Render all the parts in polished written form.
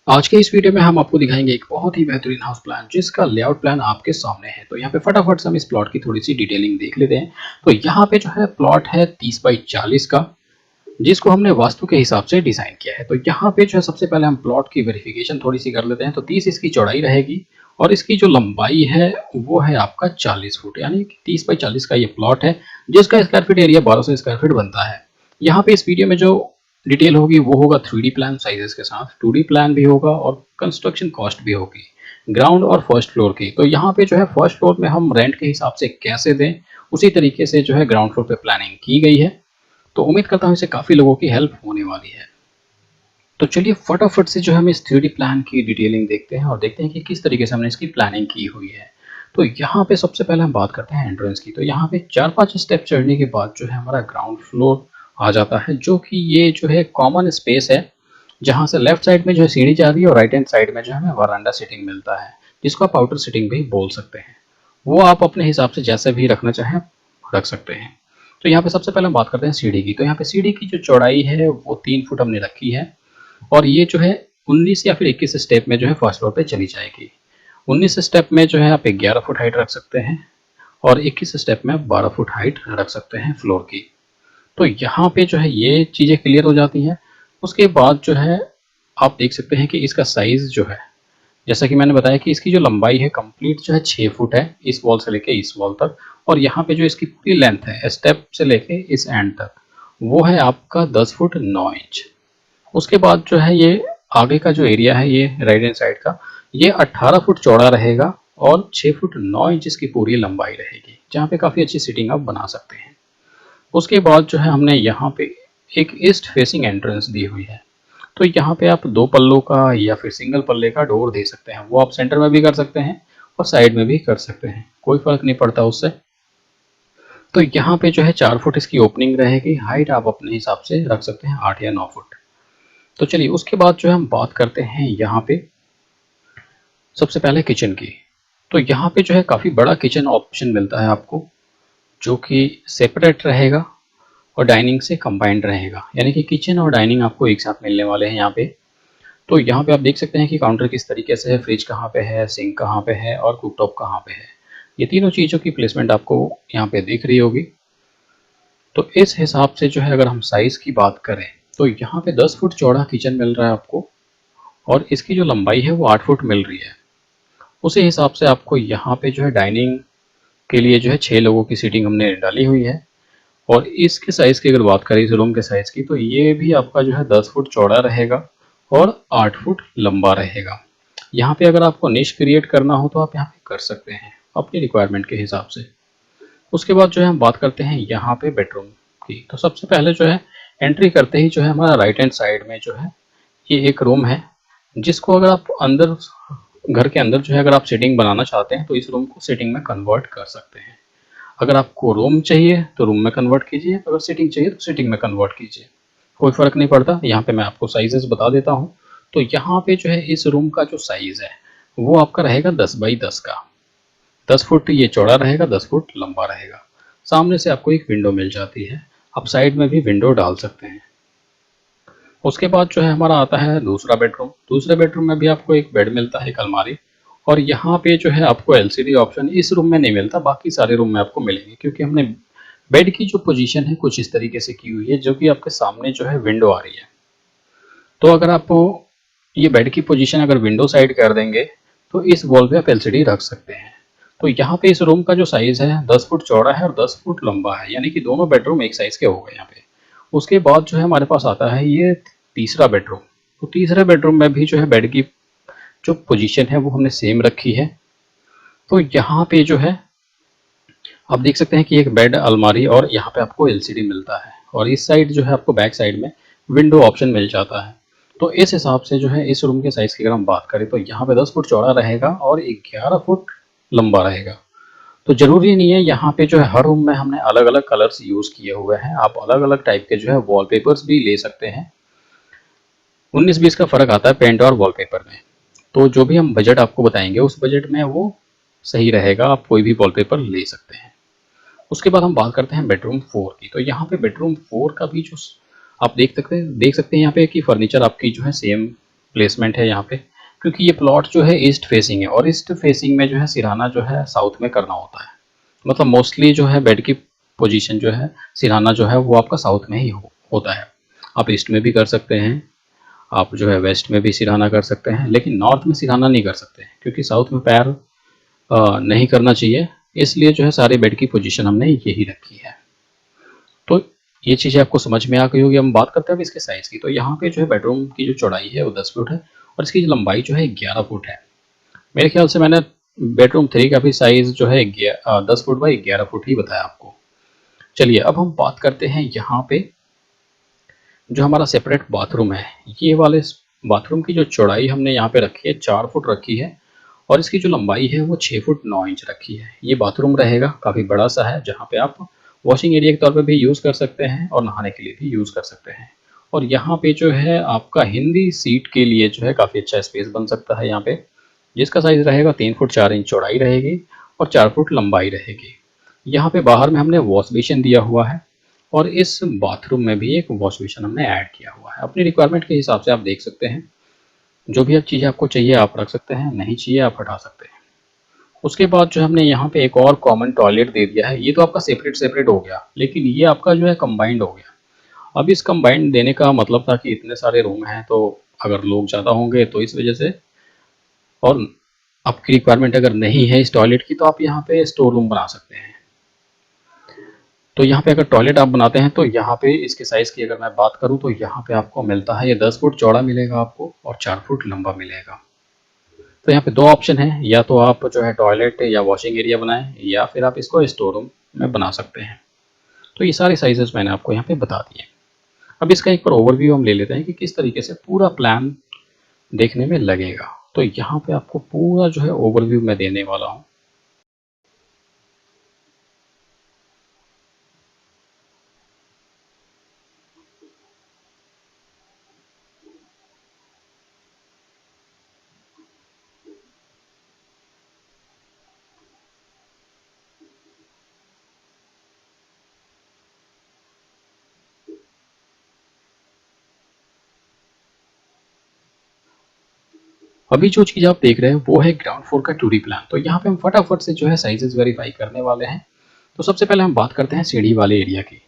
आज के इस वीडियो में हम आपको दिखाएंगे एक बहुत ही बेहतरीन हाउस प्लान जिसका लेआउट प्लान आपके सामने है। तो यहाँ पे फटाफट से हम इस प्लॉट की थोड़ी सी डिटेलिंग देख लेते हैं। तो यहाँ पे जो है प्लॉट है 30 बाई 40 का, जिसको हमने वास्तु के हिसाब से डिजाइन किया है। तो यहाँ पे जो है सबसे पहले हम प्लॉट की वेरिफिकेशन थोड़ी सी कर लेते हैं। तो 30 इसकी चौड़ाई रहेगी और इसकी जो लंबाई है वो है आपका 40 फुट, यानी कि 30 बाई 40 का ये प्लॉट है जिसका square feet area 1200 square feet बनता है। यहाँ पे इस वीडियो में जो डिटेल होगी वो होगा 3D प्लान साइजेस के साथ, 2D प्लान भी होगा और कंस्ट्रक्शन कॉस्ट भी होगी ग्राउंड और फर्स्ट फ्लोर की। तो यहाँ पे जो है फर्स्ट फ्लोर में हम रेंट के हिसाब से कैसे दें, उसी तरीके से जो है ग्राउंड फ्लोर पे प्लानिंग की गई है। तो उम्मीद करता हूँ इससे काफ़ी लोगों की हेल्प होने वाली है। तो चलिए फटाफट से जो हम इस 3D प्लान की डिटेलिंग देखते हैं और देखते हैं कि किस तरीके से हमने इसकी प्लानिंग की हुई है। तो यहाँ पे सबसे पहले हम बात करते हैं एंट्रेंस की। तो यहाँ पे 4-5 स्टेप चढ़ने के बाद जो है हमारा ग्राउंड फ्लोर आ जाता है, जो कि ये जो है कॉमन स्पेस है, जहाँ से लेफ्ट साइड में जो है सीढ़ी जा रही है और राइट हैंड साइड में जो हमें वरांडा सीटिंग मिलता है, जिसको आप आउटर सीटिंग भी बोल सकते हैं। वो आप अपने हिसाब से जैसे भी रखना चाहें रख सकते हैं। तो यहाँ पे सबसे पहले हम बात करते हैं सीढ़ी की। तो यहाँ पे सीढ़ी की जो चौड़ाई है वो 3 फुट हमने रखी है और ये जो है 19 या फिर 21 स्टेप में जो है फर्स्ट फ्लोर पे चली जाएगी। 19 स्टेप में जो है आप 11 फुट हाइट रख सकते हैं और 21 स्टेप में आप 12 फुट हाइट रख सकते हैं फ्लोर की। तो यहाँ पे जो है ये चीज़ें क्लियर हो जाती हैं। उसके बाद जो है आप देख सकते हैं कि इसका साइज़ जो है, जैसा कि मैंने बताया कि इसकी जो लंबाई है कंप्लीट जो है 6 फुट है, इस वॉल से लेके इस वॉल तक। और यहाँ पे जो इसकी पूरी लेंथ है स्टेप से लेके इस एंड तक, वो है आपका 10 फुट 9 इंच। उसके बाद जो है ये आगे का जो एरिया है ये राइट हैंड साइड का, ये 18 फुट चौड़ा रहेगा और 6 फुट 9 इंच इसकी पूरी लंबाई रहेगी, जहाँ पे काफ़ी अच्छी सीटिंग आप बना सकते हैं। उसके बाद जो है हमने यहाँ पे एक ईस्ट फेसिंग एंट्रेंस दी हुई है। तो यहाँ पे आप 2 पल्लों का या फिर सिंगल पल्ले का डोर दे सकते हैं। वो आप सेंटर में भी कर सकते हैं और साइड में भी कर सकते हैं, कोई फर्क नहीं पड़ता उससे। तो यहाँ पे जो है 4 फुट इसकी ओपनिंग रहेगी। हाइट आप अपने हिसाब से रख सकते हैं 8 या 9 फुट। तो चलिए उसके बाद जो है हम बात करते हैं यहाँ पे सबसे पहले किचन की। तो यहाँ पे जो है काफ़ी बड़ा किचन ऑप्शन मिलता है आपको, जो कि सेपरेट रहेगा और डाइनिंग से कंबाइंड रहेगा, यानी कि किचन और डाइनिंग आपको एक साथ मिलने वाले हैं यहाँ पे। तो यहाँ पे आप देख सकते हैं कि काउंटर किस तरीके से है, फ्रिज कहाँ पे है, सिंक कहाँ पे है और कुकटॉप कहाँ पे है। ये तीनों चीज़ों की प्लेसमेंट आपको यहाँ पे दिख रही होगी। तो इस हिसाब से जो है अगर हम साइज़ की बात करें तो यहाँ पे 10 फुट चौड़ा किचन मिल रहा है आपको और इसकी जो लंबाई है वो 8 फुट मिल रही है। उसी हिसाब से आपको यहाँ पे जो है डाइनिंग के लिए जो है 6 लोगों की सीटिंग हमने डाली हुई है। और इसके साइज़ की अगर बात करें इस रूम के साइज़ की, तो ये भी आपका जो है 10 फुट चौड़ा रहेगा और 8 फुट लंबा रहेगा। यहाँ पे अगर आपको निश क्रिएट करना हो तो आप यहाँ पे कर सकते हैं अपनी रिक्वायरमेंट के हिसाब से। उसके बाद जो है हम बात करते हैं यहाँ पे बेडरूम की। तो सबसे पहले जो है एंट्री करते ही जो है हमारा राइट हैंड साइड में जो है ये एक रूम है, जिसको अगर आप अंदर घर के अंदर जो है अगर आप सीटिंग बनाना चाहते हैं तो इस रूम को सीटिंग में कन्वर्ट कर सकते हैं। अगर आपको रूम चाहिए तो रूम में कन्वर्ट कीजिए, अगर सीटिंग चाहिए तो सीटिंग में कन्वर्ट कीजिए, कोई फ़र्क नहीं पड़ता। यहाँ पे मैं आपको साइजेस बता देता हूँ। तो यहाँ पे जो है इस रूम का जो साइज़ है वो आपका रहेगा 10 बाई 10 का। 10 फुट ये चौड़ा रहेगा, 10 फुट लंबा रहेगा। सामने से आपको एक विंडो मिल जाती है, आप साइड में भी विंडो डाल सकते हैं। उसके बाद जो है हमारा आता है दूसरा बेडरूम। दूसरे बेडरूम में भी आपको एक बेड मिलता है, एक अलमारी। और यहाँ पे जो है आपको एलसीडी ऑप्शन इस रूम में नहीं मिलता, बाकी सारे रूम में आपको मिलेंगे, क्योंकि हमने बेड की जो पोजीशन है कुछ इस तरीके से की हुई है, जो कि आपके सामने जो है विंडो आ रही है। तो अगर आप ये बेड की पोजीशन अगर विंडो साइड कर देंगे तो इस वॉल पे आप एलसीडी रख सकते हैं। तो यहाँ पे इस रूम का जो साइज़ है 10 फुट चौड़ा है और 10 फुट लंबा है, यानी कि दोनों बेडरूम एक साइज़ के हो गए यहाँ पे। उसके बाद जो है हमारे पास आता है ये तीसरा बेडरूम। तो तीसरे बेडरूम में भी जो है बेड की जो पोजीशन है वो हमने सेम रखी है। तो यहाँ पे जो है आप देख सकते हैं कि एक बेड, अलमारी और यहाँ पे आपको एलसीडी मिलता है, और इस साइड जो है आपको बैक साइड में विंडो ऑप्शन मिल जाता है। तो इस हिसाब से जो है इस रूम के साइज़ की अगर हम बात करें तो यहाँ पे 10 फुट चौड़ा रहेगा और 11 फुट लंबा रहेगा। तो ज़रूरी नहीं है, यहाँ पे जो है हर रूम में हमने अलग अलग कलर्स यूज़ किए हुए हैं। आप अलग अलग टाइप के जो है वॉलपेपर्स भी ले सकते हैं। 19-20 का फ़र्क आता है पेंट और वॉलपेपर में। तो जो भी हम बजट आपको बताएंगे उस बजट में वो सही रहेगा, आप कोई भी वॉलपेपर ले सकते हैं। उसके बाद हम बात करते हैं बेडरूम 4 की। तो यहाँ पे बेडरूम 4 का भी जो आप देख सकते हैं यहाँ पे कि फर्नीचर आपकी जो है सेम प्लेसमेंट है यहाँ पे, क्योंकि ये प्लॉट जो है ईस्ट फेसिंग है और ईस्ट फेसिंग में जो है सिरहाना जो है साउथ में करना होता है। मतलब मोस्टली जो है बेड की पोजीशन जो है सिरहाना जो है वो आपका साउथ में ही होता है। आप ईस्ट में भी कर सकते हैं, आप जो है वेस्ट में भी सिरहाना कर सकते हैं, लेकिन नॉर्थ में सिरहाना नहीं कर सकते हैं क्योंकि साउथ में पैर नहीं करना चाहिए। इसलिए जो है सारे बेड की पोजीशन हमने यही रखी है। तो ये चीज़ें आपको समझ में आ गई होगी। हम बात करते हैं अब इसके साइज़ की। तो यहाँ पे जो है बेडरूम की जो चौड़ाई है वो 10 फुट है और इसकी जो लंबाई जो है 11 फुट है। मेरे ख्याल से मैंने बेडरूम 3 का भी साइज़ जो है 10 फुट बाई 11 फुट ही बताया आपको। चलिए अब हम बात करते हैं यहाँ पे जो हमारा सेपरेट बाथरूम है। ये वाले बाथरूम की जो चौड़ाई हमने यहाँ पे रखी है 4 फुट रखी है और इसकी जो लंबाई है वो 6 फुट 9 इंच रखी है। ये बाथरूम रहेगा, काफ़ी बड़ा सा है, जहाँ पे आप वॉशिंग एरिया के तौर पे भी यूज़ कर सकते हैं और नहाने के लिए भी यूज़ कर सकते हैं। और यहाँ पे जो है आपका हिंदी सीट के लिए जो है काफ़ी अच्छा स्पेस बन सकता है यहाँ पे, जिसका साइज़ रहेगा 3 फुट 4 इंच चौड़ाई रहेगी और 4 फुट लंबाई रहेगी। यहाँ पे बाहर में हमने वॉश बेसिन दिया हुआ है और इस बाथरूम में भी एक वॉश बेसिन हमने ऐड किया हुआ है। अपनी रिक्वायरमेंट के हिसाब से आप देख सकते हैं, जो भी चीज़ आपको चाहिए आप रख सकते हैं, नहीं चाहिए आप हटा सकते हैं। उसके बाद जो हमने यहाँ पे एक और कॉमन टॉयलेट दे दिया है। ये तो आपका सेपरेट सेपरेट हो गया, लेकिन ये आपका जो है कंबाइंड हो गया। अब इस कंबाइंड देने का मतलब था कि इतने सारे रूम हैं तो अगर लोग ज़्यादा होंगे तो इस वजह से, और आपकी रिक्वायरमेंट अगर नहीं है इस टॉयलेट की तो आप यहाँ पे स्टोर रूम बना सकते हैं। तो यहाँ पे अगर टॉयलेट आप बनाते हैं तो यहाँ पे इसके साइज़ की अगर मैं बात करूँ तो यहाँ पे आपको मिलता है, ये 10 फुट चौड़ा मिलेगा आपको और 4 फुट लंबा मिलेगा। तो यहाँ पे दो ऑप्शन है, या तो आप जो है टॉयलेट या वॉशिंग एरिया बनाएं या फिर आप इसको स्टोर रूम में बना सकते हैं। तो ये सारे साइजेस मैंने आपको यहाँ पे बता दिए। अब इसका एक बार ओवरव्यू हम ले लेते हैं कि किस तरीके से पूरा प्लान देखने में लगेगा। तो यहाँ पे आपको पूरा जो है ओवरव्यू मैं देने वाला हूँ। अभी जो चीज़ आप देख रहे हैं वो है ग्राउंड फ्लोर का 2D प्लान। तो यहाँ पे हम फटाफट से जो है साइजेस वेरीफाई करने वाले हैं। तो सबसे पहले हम बात करते हैं सीढ़ी वाले एरिया की।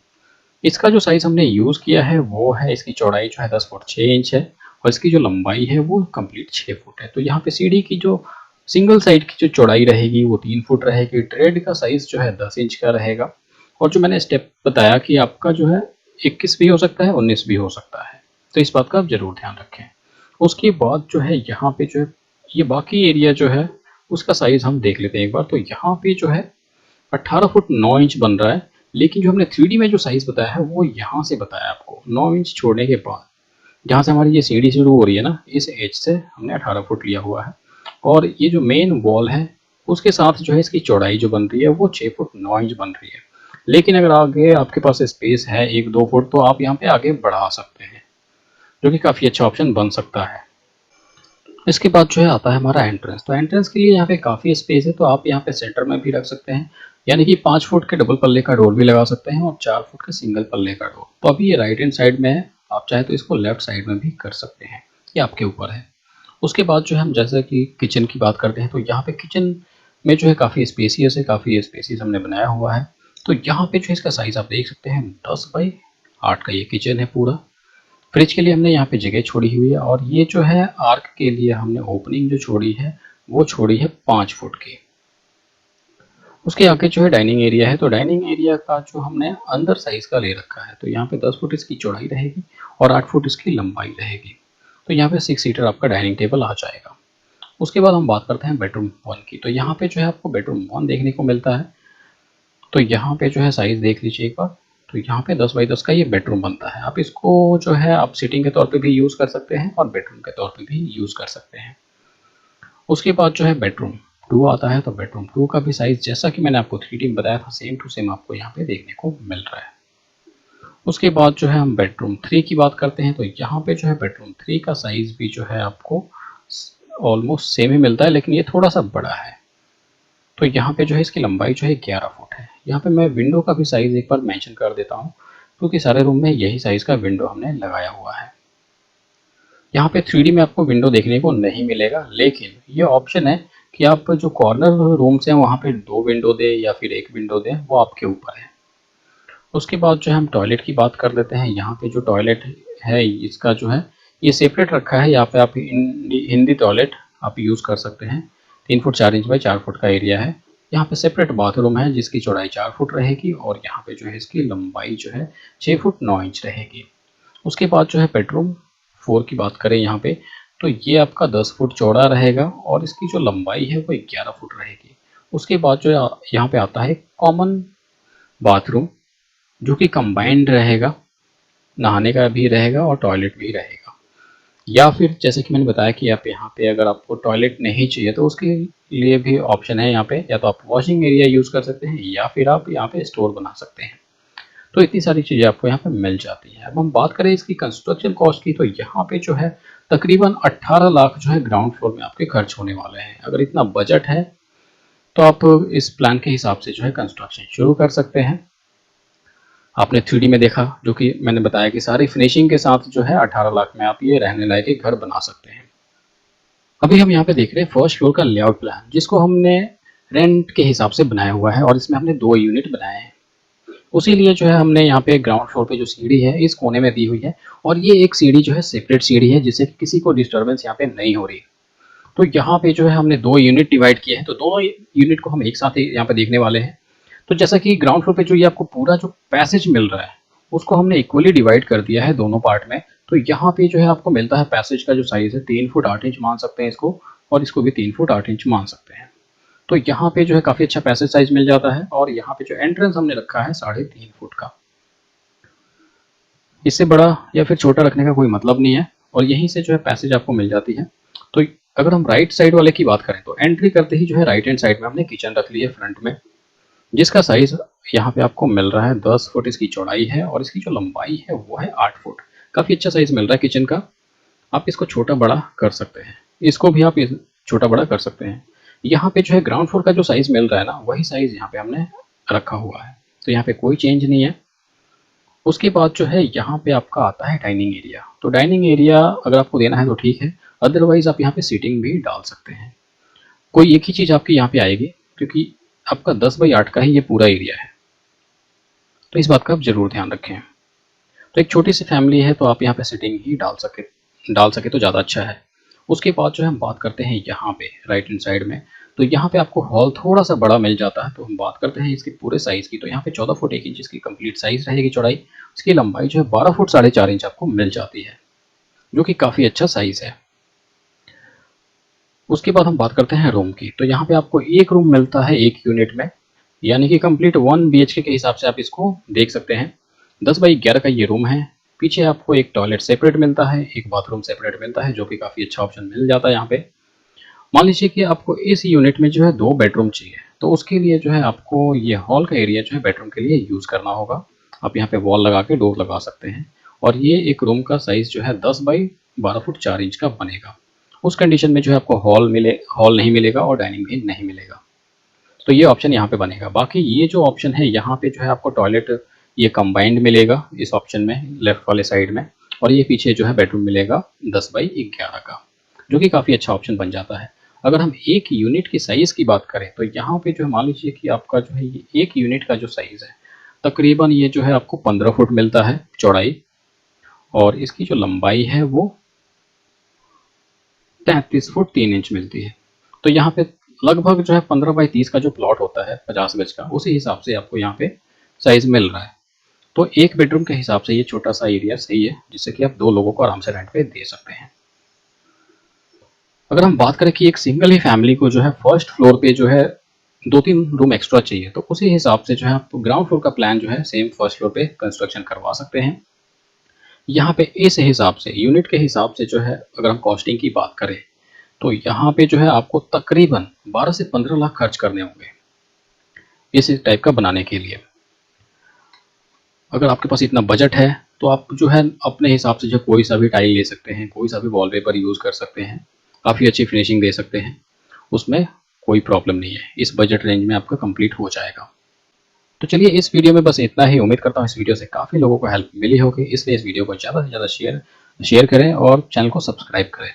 इसका जो साइज़ हमने यूज़ किया है वो है, इसकी चौड़ाई जो है 10 फुट 6 इंच है और इसकी जो लंबाई है वो कंप्लीट 6 फुट है। तो यहाँ पे सीढ़ी की जो सिंगल साइड की जो चौड़ाई रहेगी वो 3 फुट रहेगी। ट्रेड का साइज़ जो है 10 इंच का रहेगा और जो मैंने स्टेप बताया कि आपका जो है 21 भी हो सकता है 19 भी हो सकता है, तो इस बात का आप ज़रूर ध्यान रखें। उसके बाद जो है यहाँ पे जो है ये बाकी एरिया जो है उसका साइज़ हम देख लेते हैं एक बार। तो यहाँ पे जो है 18 फुट 9 इंच बन रहा है, लेकिन जो हमने 3D में जो साइज़ बताया है वो यहाँ से बताया आपको 9 इंच छोड़ने के बाद, जहाँ से हमारी ये सीढ़ी शुरू हो रही है ना, इस एज से हमने 18 फुट लिया हुआ है और ये जो मेन वॉल है उसके साथ जो है इसकी चौड़ाई जो बन रही है वो 6 फुट 9 इंच बन रही है। लेकिन अगर आगे आपके पास स्पेस है 1-2 फुट तो आप यहाँ पे आगे बढ़ा सकते हैं, जो कि काफ़ी अच्छा ऑप्शन बन सकता है। इसके बाद जो है आता है हमारा एंट्रेंस। तो एंट्रेंस के लिए यहाँ पे काफ़ी स्पेस है, तो आप यहाँ पे सेंटर में भी रख सकते हैं, यानी कि 5 फुट के डबल पल्ले का डोर भी लगा सकते हैं और 4 फुट के सिंगल पल्ले का डोर। तो अभी ये राइट हैंड साइड में है, आप चाहे तो इसको लेफ्ट साइड में भी कर सकते हैं, ये आपके ऊपर है। उसके बाद जो है हम जैसे कि किचन की बात करते हैं, तो यहाँ पे किचन में जो है काफ़ी स्पेसियस है, काफ़ी स्पेसियस हमने बनाया हुआ है। तो यहाँ पे जो इसका साइज़ आप देख सकते हैं 10 बाई 8 का ये किचन है पूरा। फ्रिज के लिए हमने यहाँ पे जगह छोड़ी हुई है और ये जो है आर्क के लिए हमने ओपनिंग जो छोड़ी है वो छोड़ी है 5 फुट की। उसके आगे जो है डाइनिंग एरिया है, तो डाइनिंग एरिया का जो हमने अंदर साइज का ले रखा है, तो यहाँ पे 10 फुट इसकी चौड़ाई रहेगी और 8 फुट इसकी लंबाई रहेगी। तो यहाँ पे 6 सीटर आपका डाइनिंग टेबल आ जाएगा। उसके बाद हम बात करते हैं बेडरूम 1 की। तो यहाँ पे जो है आपको बेडरूम 1 देखने को मिलता है। तो यहाँ पे जो है साइज़ देख लीजिए एक बार। तो यहाँ पे 10 बाई 10 का ये बेडरूम बनता है। आप इसको जो है आप सिटिंग के तौर पे भी यूज़ कर सकते हैं और बेडरूम के तौर पे भी यूज़ कर सकते हैं। उसके बाद जो है बेडरूम 2 आता है। तो बेडरूम 2 का भी साइज़ जैसा कि मैंने आपको 3D में बताया था सेम टू सेम आपको यहाँ पे देखने को मिल रहा है। उसके बाद जो है हम बेडरूम 3 की बात करते हैं। तो यहाँ पे जो है बेडरूम 3 का साइज़ भी जो है आपको ऑलमोस्ट सेम ही मिलता है, लेकिन ये थोड़ा सा बड़ा है। तो यहाँ पे जो है इसकी लंबाई जो है 11 फुट है। यहाँ पे मैं विंडो का भी साइज़ एक बार मेंशन कर देता हूँ, क्योंकि सारे रूम में यही साइज़ का विंडो हमने लगाया हुआ है। यहाँ पे 3D में आपको विंडो देखने को नहीं मिलेगा, लेकिन ये ऑप्शन है कि आप जो कॉर्नर रूम्स हैं वहाँ पे 2 विंडो दें या फिर 1 विंडो दें, वो आपके ऊपर है। उसके बाद जो है हम टॉयलेट की बात कर लेते हैं। यहाँ पे जो टॉयलेट है इसका जो है ये सेपरेट रखा है। यहाँ पे आप हिंदी टॉयलेट आप यूज़ कर सकते हैं। 3 फुट 4 इंच बाई 4 फुट का एरिया है। यहाँ पे सेपरेट बाथरूम है जिसकी चौड़ाई 4 फुट रहेगी और यहाँ पे जो है इसकी लंबाई जो है 6 फुट 9 इंच रहेगी। उसके बाद जो है बेडरूम 4 की बात करें यहाँ पे, तो ये आपका 10 फुट चौड़ा रहेगा और इसकी जो लंबाई है वो 11 फुट रहेगी। उसके बाद जो यहाँ पे आता है कॉमन बाथरूम, जो कि कंबाइंड रहेगा, नहाने का भी रहेगा और टॉयलेट भी रहेगा। या फिर जैसे कि मैंने बताया कि आप यहाँ पे अगर आपको टॉयलेट नहीं चाहिए तो उसके लिए भी ऑप्शन है। यहाँ पे या तो आप वॉशिंग एरिया यूज़ कर सकते हैं या फिर आप यहाँ पे स्टोर बना सकते हैं। तो इतनी सारी चीज़ें आपको यहाँ पे मिल जाती है। अब हम बात करें इसकी कंस्ट्रक्शन कॉस्ट की, तो यहाँ पे जो है तकरीबन 18 लाख जो है ग्राउंड फ्लोर में आपके खर्च होने वाले हैं। अगर इतना बजट है तो आप इस प्लान के हिसाब से जो है कंस्ट्रक्शन शुरू कर सकते हैं। आपने 3D में देखा, जो कि मैंने बताया कि सारी फिनिशिंग के साथ जो है 18 लाख में आप ये रहने लायक एक घर बना सकते हैं। अभी हम यहाँ पे देख रहे हैं फर्स्ट फ्लोर का लेआउट प्लान, जिसको हमने रेंट के हिसाब से बनाया हुआ है और इसमें हमने 2 यूनिट बनाए हैं। उसी लिए जो है हमने यहाँ पे ग्राउंड फ्लोर पे जो सीढ़ी है इस कोने में दी हुई है और ये एक सीढ़ी जो है सेपरेट सीढ़ी है, जिससे कि किसी को डिस्टर्बेंस यहाँ पे नहीं हो रही। तो यहाँ पे जो है हमने 2 यूनिट डिवाइड किए हैं, तो दोनों यूनिट को हम एक साथ ही यहाँ पे देखने वाले हैं। तो जैसा कि ग्राउंड फ्लोर पे जो ये आपको पूरा जो पैसेज मिल रहा है उसको हमने इक्वली डिवाइड कर दिया है दोनों पार्ट में। तो यहाँ पे जो है आपको मिलता है पैसेज का जो साइज है 3 फुट 8 इंच मान सकते हैं इसको, और इसको भी 3 फुट 8 इंच मान सकते हैं। तो यहाँ पे जो है काफ़ी अच्छा पैसेज साइज मिल जाता है और यहाँ पे जो एंट्रेंस हमने रखा है 3.5 फुट का। इससे बड़ा या फिर छोटा रखने का कोई मतलब नहीं है और यहीं से जो है पैसेज आपको मिल जाती है। तो अगर हम राइट साइड वाले की बात करें तो एंट्री करते ही जो है राइट हैंड साइड में हमने किचन रख ली है फ्रंट में, जिसका साइज यहाँ पे आपको मिल रहा है 10 फुट इसकी चौड़ाई है और इसकी जो लंबाई है वो है 8 फुट। काफ़ी अच्छा साइज मिल रहा है किचन का। आप इसको छोटा बड़ा कर सकते हैं, इसको भी आप छोटा बड़ा कर सकते हैं। यहाँ पे जो है ग्राउंड फ्लोर का जो साइज मिल रहा है ना वही साइज यहाँ पे हमने रखा हुआ है, तो यहाँ पे कोई चेंज नहीं है। उसके बाद जो है यहाँ पे आपका आता है डाइनिंग एरिया। तो डाइनिंग एरिया अगर आपको देना है तो ठीक है, अदरवाइज आप यहाँ पे सीटिंग भी डाल सकते हैं। कोई एक ही चीज़ आपकी यहाँ पे आएगी, क्योंकि आपका 10 बाई 8 का ही ये पूरा एरिया है, तो इस बात का आप जरूर ध्यान रखें। तो एक छोटी सी फैमिली है तो आप यहाँ पे सीटिंग ही डाल सके तो ज़्यादा अच्छा है। उसके बाद जो है हम बात करते हैं यहाँ पे राइट हैंड साइड में, तो यहाँ पे आपको हॉल थोड़ा सा बड़ा मिल जाता है। तो हम बात करते हैं इसके पूरे साइज़ की, तो यहाँ पे 14 फुट 1 इंच इसकी कंप्लीट साइज़ रहेगी चौड़ाई। इसकी लंबाई जो है 12 फुट 4.5 इंच आपको मिल जाती है, जो कि काफ़ी अच्छा साइज़ है। उसके बाद हम बात करते हैं रूम की, तो यहाँ पे आपको एक रूम मिलता है एक यूनिट में, यानी कि कंप्लीट 1 BHK के हिसाब से आप इसको देख सकते हैं। 10 बाई 11 का ये रूम है। पीछे आपको एक टॉयलेट सेपरेट मिलता है, एक बाथरूम सेपरेट मिलता है, जो कि काफ़ी अच्छा ऑप्शन मिल जाता है यहाँ पे। मान लीजिए कि आपको इस यूनिट में जो है 2 बेडरूम चाहिए, तो उसके लिए जो है आपको ये हॉल का एरिया जो है बेडरूम के लिए यूज़ करना होगा। आप यहाँ पे वॉल लगा के डोर लगा सकते हैं और ये एक रूम का साइज़ जो है 10 बाई 12 फुट 4 इंच का बनेगा। उस कंडीशन में जो है आपको हॉल नहीं मिलेगा और डाइनिंग भी नहीं मिलेगा, तो ये ऑप्शन यहाँ पे बनेगा। बाकी ये जो ऑप्शन है यहाँ पे जो है आपको टॉयलेट ये कंबाइंड मिलेगा इस ऑप्शन में लेफ्ट वाले साइड में, और ये पीछे जो है बेडरूम मिलेगा 10 बाई 11 का, जो कि काफ़ी अच्छा ऑप्शन बन जाता है। अगर हम एक यूनिट की साइज़ की बात करें तो यहाँ पे जो है मान लीजिए कि आपका जो है ये एक यूनिट का जो साइज़ है तकरीबन ये जो है आपको 15 फुट मिलता है चौड़ाई, और इसकी जो लंबाई है वो 33 फुट 3 इंच मिलती है। तो यहाँ पे लगभग जो है 15 बाई 30 का जो प्लॉट होता है 50 गज का, उसी हिसाब से आपको यहाँ पे साइज मिल रहा है। तो एक बेडरूम के हिसाब से ये छोटा सा एरिया सही है, जिससे कि आप 2 लोगों को आराम से रेंट पे दे सकते हैं। अगर हम बात करें कि एक सिंगल ही फैमिली को जो है फर्स्ट फ्लोर पे जो है 2-3 रूम एक्स्ट्रा चाहिए, तो उसी हिसाब से जो है आप ग्राउंड फ्लोर का प्लान जो है सेम फर्स्ट फ्लोर पे कंस्ट्रक्शन करवा सकते हैं। यहाँ पे इस हिसाब से यूनिट के हिसाब से जो है अगर हम कॉस्टिंग की बात करें तो यहाँ पे जो है आपको तकरीबन 12 से 15 लाख खर्च करने होंगे इस टाइप का बनाने के लिए। अगर आपके पास इतना बजट है तो आप जो है अपने हिसाब से जो कोई सा भी टाइल ले सकते हैं, कोई सा भी वॉलपेपर यूज़ कर सकते हैं, काफ़ी अच्छी फिनिशिंग दे सकते हैं, उसमें कोई प्रॉब्लम नहीं है। इस बजट रेंज में आपका कंप्लीट हो जाएगा। तो चलिए इस वीडियो में बस इतना ही। उम्मीद करता हूँ इस वीडियो से काफ़ी लोगों को हेल्प मिली होगी, इसलिए इस वीडियो को ज़्यादा से ज़्यादा शेयर शेयर करें और चैनल को सब्सक्राइब करें।